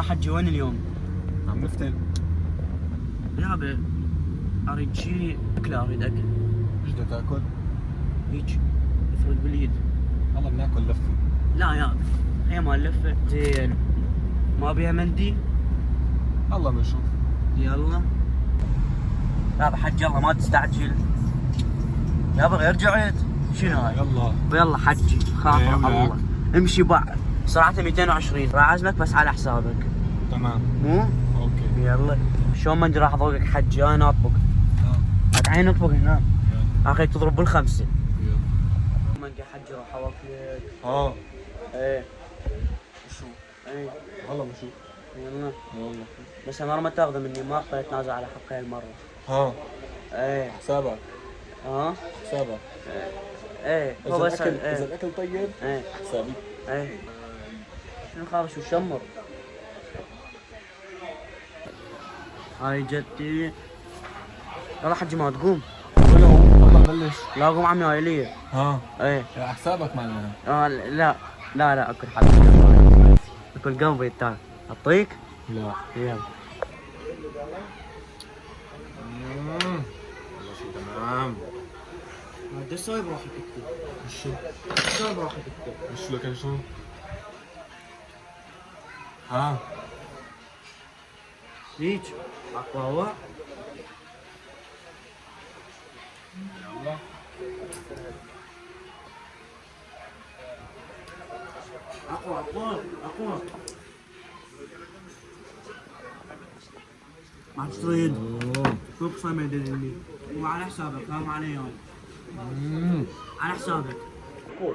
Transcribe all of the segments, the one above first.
حجي وين اليوم؟ عم نفتل. يابا اريد شي اكل، اريد اكل. ايش بدك تاكل؟ هيك افرد باليد. والله بناكل لفه. لا يابا هي مال لفه. زين ما بيها مندي؟ الله بنشوف. يلا يابا حج، يلا ما تستعجل يابا، غير جعت. شنو هاي؟ يلا حجي خاف إيه الله. امشي بعد سرعته 220. راح اعزمك بس على حسابك. تمام. مو؟ اوكي. يلا شلون ما راح اضوقك حجي، انا اطبق. عين اطبق هنا. اخي تضرب بالخمسه. يلا. منقى حجي راح اوكلك. ايه شو؟ ايه والله بنشوف. يلا والله. بس انا ما تاخذه مني، ما اقدر اتنازل على حقي هالمره. ايه حسابك. حسابك. ايه هو اذا بس الاكل ايه. اذا الاكل طيب ايه حسابي. ايه شنو خارج وشمر. هاي جدي. يلا حجي ما تقوم. والله بلش. لا قوم عمي، هاي لي. ايه يا حسابك معنا. لا اكل حبيبي، اكل قلبي التالي اعطيك. لا. يلا والله شيء تمام. ما تسوي بروحك انت. شو؟ تسوي بروحك انت. شو لك شو؟ هيك اقوى. يلا. اقوى ما تريد. فوق صمد اللي هو على حسابك، فاهم علي يوم. على حسابك. قول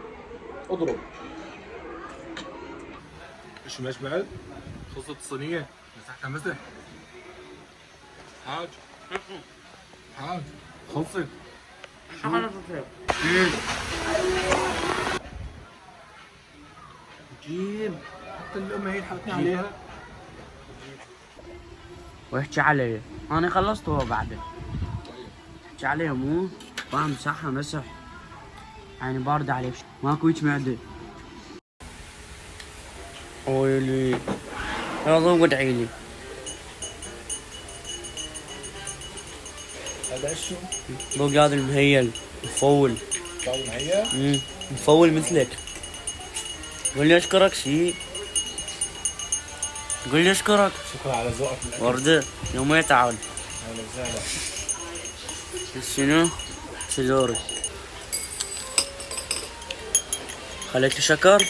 اضرب. ايش مش بعد؟ خلصت الصينية. مسحتها مسح. حاج خلصت. شو خلصت؟ جيب حتى الام هي حاطني عليها. واحكي علي، انا خلصت هو بعدك. احكي عليه مو فاهم. صحة مسح يعني باردة عليك، ماكو هيك معدة. ويلي يلا قوم ادعي لي. هذا ايش شو؟ ذوق هذا المهيل مفول. طال معي؟ مفول مثلك. قول لي اشكرك شي. قول لي اشكرك. شكرا على ذوقك بالاكل. وردة يوم يتعاون. اهلا وسهلا. شنو؟ شجوري. خليت شكر.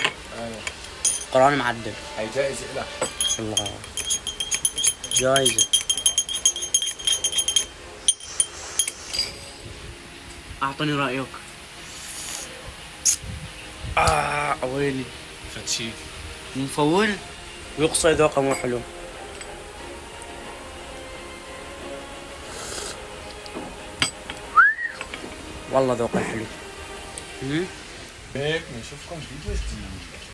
قرآن معدل. هي جائزة لك. الله جايزة. اعطني رأيك. ويلي فتشي. مفول ويقصى ذوقه مو حلو. والله ذوقه حلو. هيك بنشوفكم جديد وجديد.